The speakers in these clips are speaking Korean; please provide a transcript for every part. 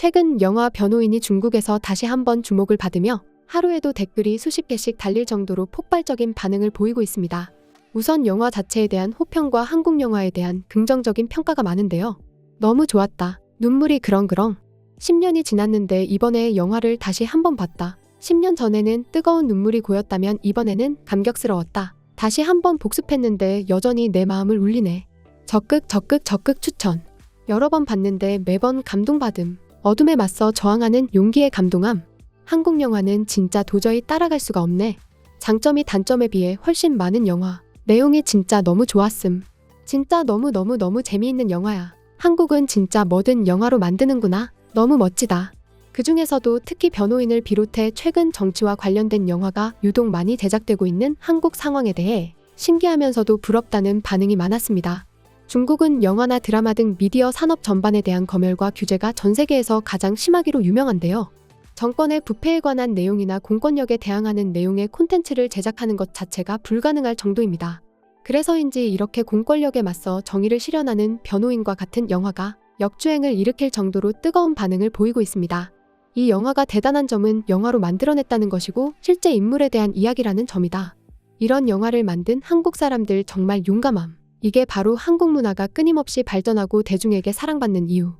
최근 영화 변호인이 중국에서 다시 한번 주목을 받으며 하루에도 댓글이 수십 개씩 달릴 정도로 폭발적인 반응을 보이고 있습니다. 우선 영화 자체에 대한 호평과 한국 영화에 대한 긍정적인 평가가 많은데요. 너무 좋았다. 눈물이 그렁그렁. 10년이 지났는데 이번에 영화를 다시 한번 봤다. 10년 전에는 뜨거운 눈물이 고였다면 이번에는 감격스러웠다. 다시 한번 복습했는데 여전히 내 마음을 울리네. 적극 추천. 여러 번 봤는데 매번 감동받음. 어둠에 맞서 저항하는 용기의 감동함. 한국 영화는 진짜 도저히 따라갈 수가 없네. 장점이 단점에 비해 훨씬 많은 영화. 내용이 진짜 너무 좋았음. 진짜 너무 재미있는 영화야. 한국은 진짜 뭐든 영화로 만드는구나. 너무 멋지다. 그 중에서도 특히 변호인을 비롯해 최근 정치와 관련된 영화가 유독 많이 제작되고 있는 한국 상황에 대해 신기하면서도 부럽다는 반응이 많았습니다. 중국은 영화나 드라마 등 미디어 산업 전반에 대한 검열과 규제가 전 세계에서 가장 심하기로 유명한데요. 정권의 부패에 관한 내용이나 공권력에 대항하는 내용의 콘텐츠를 제작하는 것 자체가 불가능할 정도입니다. 그래서인지 이렇게 공권력에 맞서 정의를 실현하는 변호인과 같은 영화가 역주행을 일으킬 정도로 뜨거운 반응을 보이고 있습니다. 이 영화가 대단한 점은 영화로 만들어냈다는 것이고 실제 인물에 대한 이야기라는 점이다. 이런 영화를 만든 한국 사람들 정말 용감함. 이게 바로 한국 문화가 끊임없이 발전하고 대중에게 사랑받는 이유.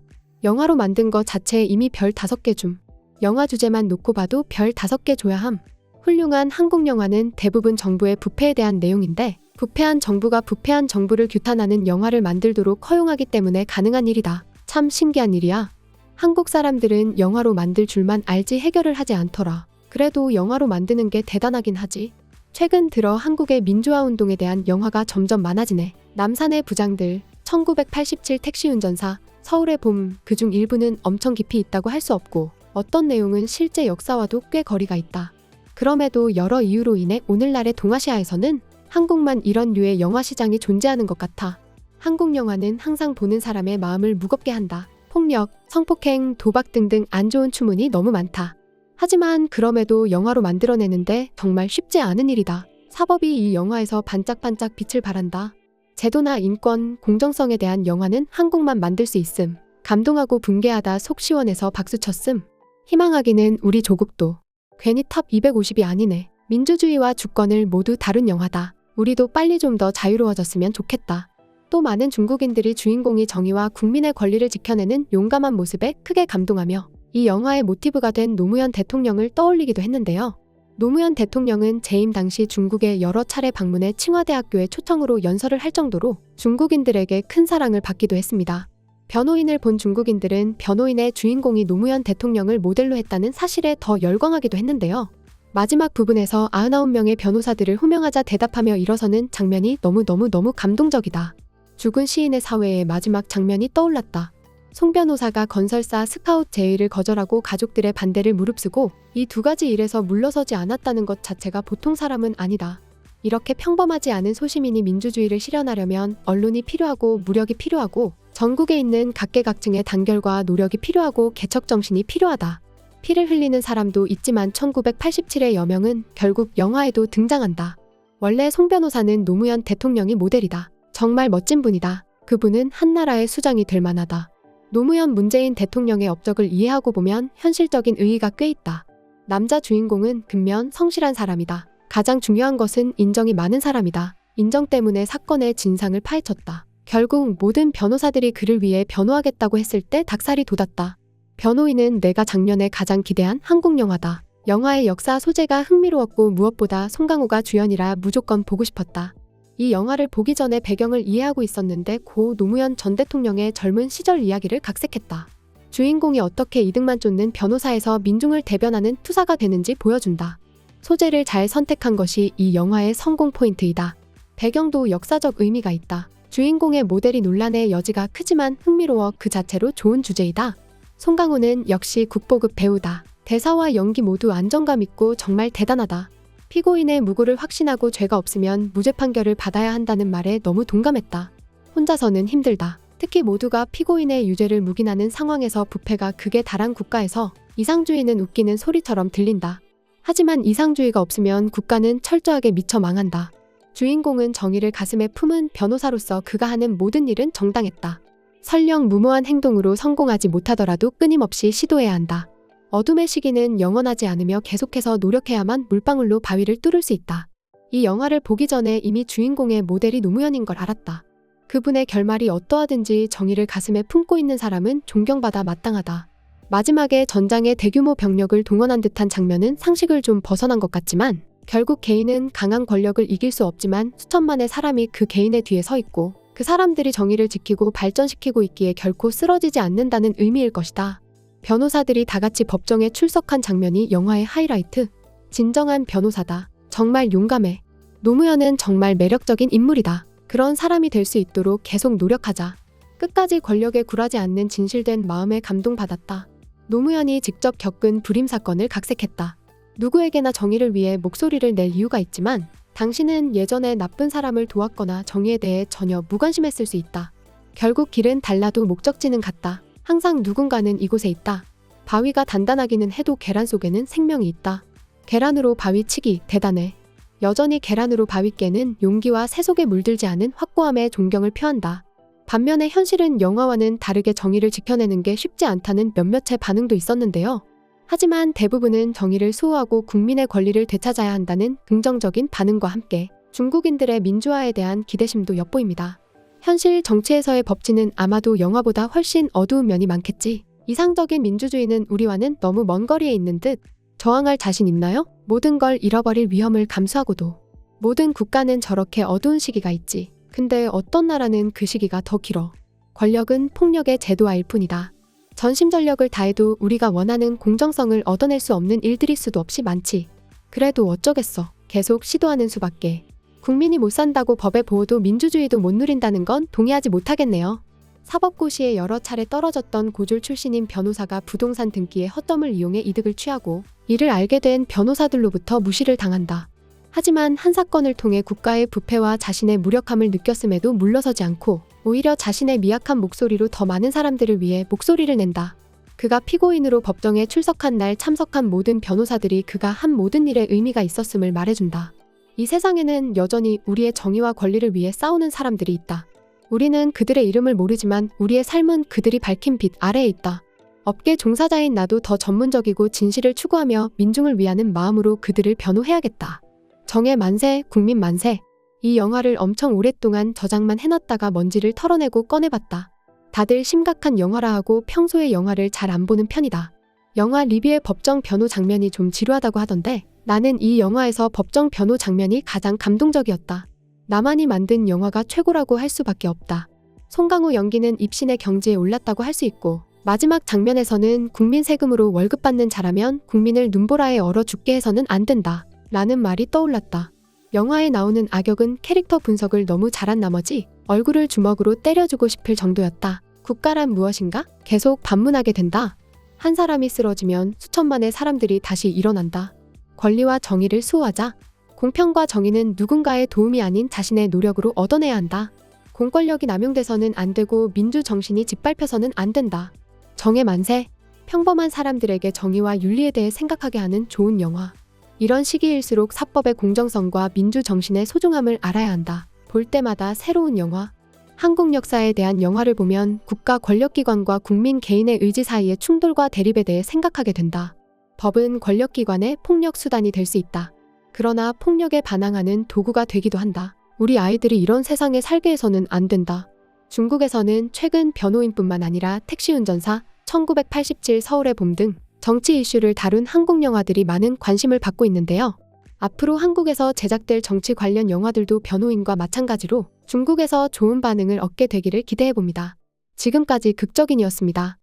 영화로 만든 것 자체에 이미 별 5개 줌. 영화 주제만 놓고 봐도 별 5개 줘야 함. 훌륭한 한국 영화는 대부분 정부의 부패에 대한 내용인데 부패한 정부가 부패한 정부를 규탄하는 영화를 만들도록 허용하기 때문에 가능한 일이다. 참 신기한 일이야. 한국 사람들은 영화로 만들 줄만 알지 해결을 하지 않더라. 그래도 영화로 만드는 게 대단하긴 하지. 최근 들어 한국의 민주화 운동에 대한 영화가 점점 많아지네. 남산의 부장들, 1987 택시운전사, 서울의 봄, 그중 일부는 엄청 깊이 있다고 할 수 없고 어떤 내용은 실제 역사와도 꽤 거리가 있다. 그럼에도 여러 이유로 인해 오늘날의 동아시아에서는 한국만 이런 류의 영화 시장이 존재하는 것 같아. 한국 영화는 항상 보는 사람의 마음을 무겁게 한다. 폭력, 성폭행, 도박 등등 안 좋은 추문이 너무 많다. 하지만 그럼에도 영화로 만들어내는데 정말 쉽지 않은 일이다. 사법이 이 영화에서 반짝반짝 빛을 발한다. 제도나 인권, 공정성에 대한 영화는 한국만 만들 수 있음. 감동하고 붕괴하다 속 시원해서 박수 쳤음. 희망하기는 우리 조국도. 괜히 탑 250이 아니네. 민주주의와 주권을 모두 다룬 영화다. 우리도 빨리 좀 더 자유로워졌으면 좋겠다. 또 많은 중국인들이 주인공이 정의와 국민의 권리를 지켜내는 용감한 모습에 크게 감동하며 이 영화의 모티브가 된 노무현 대통령을 떠올리기도 했는데요. 노무현 대통령은 재임 당시 중국에 여러 차례 방문해 칭화대학교의 초청으로 연설을 할 정도로 중국인들에게 큰 사랑을 받기도 했습니다. 변호인을 본 중국인들은 변호인의 주인공이 노무현 대통령을 모델로 했다는 사실에 더 열광하기도 했는데요. 마지막 부분에서 99명의 변호사들을 호명하자 대답하며 일어서는 장면이 너무 감동적이다. 죽은 시인의 사회의 마지막 장면이 떠올랐다. 송 변호사가 건설사 스카웃 제의를 거절하고 가족들의 반대를 무릅쓰고 이 2가지 일에서 물러서지 않았다는 것 자체가 보통 사람은 아니다. 이렇게 평범하지 않은 소시민이 민주주의를 실현하려면 언론이 필요하고 무력이 필요하고 전국에 있는 각계각층의 단결과 노력이 필요하고 개척정신이 필요하다. 피를 흘리는 사람도 있지만 1987의 여명은 결국 영화에도 등장한다. 원래 송 변호사는 노무현 대통령이 모델이다. 정말 멋진 분이다. 그분은 한나라의 수장이 될 만하다. 노무현 문재인 대통령의 업적을 이해하고 보면 현실적인 의의가 꽤 있다. 남자 주인공은 근면 성실한 사람이다. 가장 중요한 것은 인정이 많은 사람이다. 인정 때문에 사건의 진상을 파헤쳤다. 결국 모든 변호사들이 그를 위해 변호하겠다고 했을 때 닭살이 돋았다. 변호인은 내가 작년에 가장 기대한 한국 영화다. 영화의 역사 소재가 흥미로웠고 무엇보다 송강호가 주연이라 무조건 보고 싶었다. 이 영화를 보기 전에 배경을 이해하고 있었는데 고 노무현 전 대통령의 젊은 시절 이야기를 각색했다. 주인공이 어떻게 이득만 쫓는 변호사에서 민중을 대변하는 투사가 되는지 보여준다. 소재를 잘 선택한 것이 이 영화의 성공 포인트이다. 배경도 역사적 의미가 있다. 주인공의 모델이 논란의 여지가 크지만 흥미로워 그 자체로 좋은 주제이다. 송강호는 역시 국보급 배우다. 대사와 연기 모두 안정감 있고 정말 대단하다. 피고인의 무고를 확신하고 죄가 없으면 무죄 판결을 받아야 한다는 말에 너무 동감했다. 혼자서는 힘들다. 특히 모두가 피고인의 유죄를 묵인하는 상황에서 부패가 극에 달한 국가에서 이상주의는 웃기는 소리처럼 들린다. 하지만 이상주의가 없으면 국가는 철저하게 미쳐 망한다. 주인공은 정의를 가슴에 품은 변호사로서 그가 하는 모든 일은 정당했다. 설령 무모한 행동으로 성공하지 못하더라도 끊임없이 시도해야 한다. 어둠의 시기는 영원하지 않으며 계속해서 노력해야만 물방울로 바위를 뚫을 수 있다. 이 영화를 보기 전에 이미 주인공의 모델이 노무현인 걸 알았다. 그분의 결말이 어떠하든지 정의를 가슴에 품고 있는 사람은 존경받아 마땅하다. 마지막에 전장에 대규모 병력을 동원한 듯한 장면은 상식을 좀 벗어난 것 같지만 결국 개인은 강한 권력을 이길 수 없지만 수천만의 사람이 그 개인의 뒤에 서 있고 그 사람들이 정의를 지키고 발전시키고 있기에 결코 쓰러지지 않는다는 의미일 것이다. 변호사들이 다 같이 법정에 출석한 장면이 영화의 하이라이트. 진정한 변호사다. 정말 용감해. 노무현은 정말 매력적인 인물이다. 그런 사람이 될 수 있도록 계속 노력하자. 끝까지 권력에 굴하지 않는 진실된 마음에 감동받았다. 노무현이 직접 겪은 불임 사건을 각색했다. 누구에게나 정의를 위해 목소리를 낼 이유가 있지만 당신은 예전에 나쁜 사람을 도왔거나 정의에 대해 전혀 무관심했을 수 있다. 결국 길은 달라도 목적지는 같다. 항상 누군가는 이곳에 있다. 바위가 단단하기는 해도 계란 속에는 생명이 있다. 계란으로 바위 치기 대단해. 여전히 계란으로 바위 깨는 용기와 새 속에 물들지 않은 확고함에 존경을 표한다. 반면에 현실은 영화와는 다르게 정의를 지켜내는 게 쉽지 않다는 몇몇의 반응도 있었는데요. 하지만 대부분은 정의를 수호하고 국민의 권리를 되찾아야 한다는 긍정적인 반응과 함께 중국인들의 민주화에 대한 기대심도 엿보입니다. 현실 정치에서의 법치는 아마도 영화보다 훨씬 어두운 면이 많겠지. 이상적인 민주주의는 우리와는 너무 먼 거리에 있는 듯. 저항할 자신 있나요? 모든 걸 잃어버릴 위험을 감수하고도. 모든 국가는 저렇게 어두운 시기가 있지. 근데 어떤 나라는 그 시기가 더 길어. 권력은 폭력의 제도화일 뿐이다. 전심전력을 다해도 우리가 원하는 공정성을 얻어낼 수 없는 일들일 수도 없이 많지. 그래도 어쩌겠어. 계속 시도하는 수밖에. 국민이 못 산다고 법의 보호도 민주주의도 못 누린다는 건 동의하지 못하겠네요. 사법고시에 여러 차례 떨어졌던 고졸 출신인 변호사가 부동산 등기의 허점을 이용해 이득을 취하고 이를 알게 된 변호사들로부터 무시를 당한다. 하지만 한 사건을 통해 국가의 부패와 자신의 무력함을 느꼈음에도 물러서지 않고 오히려 자신의 미약한 목소리로 더 많은 사람들을 위해 목소리를 낸다. 그가 피고인으로 법정에 출석한 날 참석한 모든 변호사들이 그가 한 모든 일에 의미가 있었음을 말해준다. 이 세상에는 여전히 우리의 정의와 권리를 위해 싸우는 사람들이 있다. 우리는 그들의 이름을 모르지만 우리의 삶은 그들이 밝힌 빛 아래에 있다. 업계 종사자인 나도 더 전문적이고 진실을 추구하며 민중을 위하는 마음으로 그들을 변호해야겠다. 정의 만세, 국민 만세. 이 영화를 엄청 오랫동안 저장만 해놨다가 먼지를 털어내고 꺼내봤다. 다들 심각한 영화라 하고 평소에 영화를 잘 안 보는 편이다. 영화 리뷰의 법정 변호 장면이 좀 지루하다고 하던데 나는 이 영화에서 법정 변호 장면이 가장 감동적이었다. 나만이 만든 영화가 최고라고 할 수밖에 없다. 송강호 연기는 입신의 경지에 올랐다고 할 수 있고 마지막 장면에서는 국민 세금으로 월급 받는 자라면 국민을 눈보라에 얼어 죽게 해서는 안 된다. 라는 말이 떠올랐다. 영화에 나오는 악역은 캐릭터 분석을 너무 잘한 나머지 얼굴을 주먹으로 때려주고 싶을 정도였다. 국가란 무엇인가? 계속 반문하게 된다. 한 사람이 쓰러지면 수천만의 사람들이 다시 일어난다. 권리와 정의를 수호하자. 공평과 정의는 누군가의 도움이 아닌 자신의 노력으로 얻어내야 한다. 공권력이 남용돼서는 안 되고 민주 정신이 짓밟혀서는 안 된다. 정의 만세. 평범한 사람들에게 정의와 윤리에 대해 생각하게 하는 좋은 영화. 이런 시기일수록 사법의 공정성과 민주 정신의 소중함을 알아야 한다. 볼 때마다 새로운 영화. 한국 역사에 대한 영화를 보면 국가 권력기관과 국민 개인의 의지 사이의 충돌과 대립에 대해 생각하게 된다. 법은 권력기관의 폭력 수단이 될 수 있다. 그러나 폭력에 반항하는 도구가 되기도 한다. 우리 아이들이 이런 세상에 살게 해서는 안 된다. 중국에서는 최근 변호인뿐만 아니라 택시운전사, 1987 서울의 봄 등 정치 이슈를 다룬 한국 영화들이 많은 관심을 받고 있는데요. 앞으로 한국에서 제작될 정치 관련 영화들도 변호인과 마찬가지로 중국에서 좋은 반응을 얻게 되기를 기대해봅니다. 지금까지 극적인이었습니다.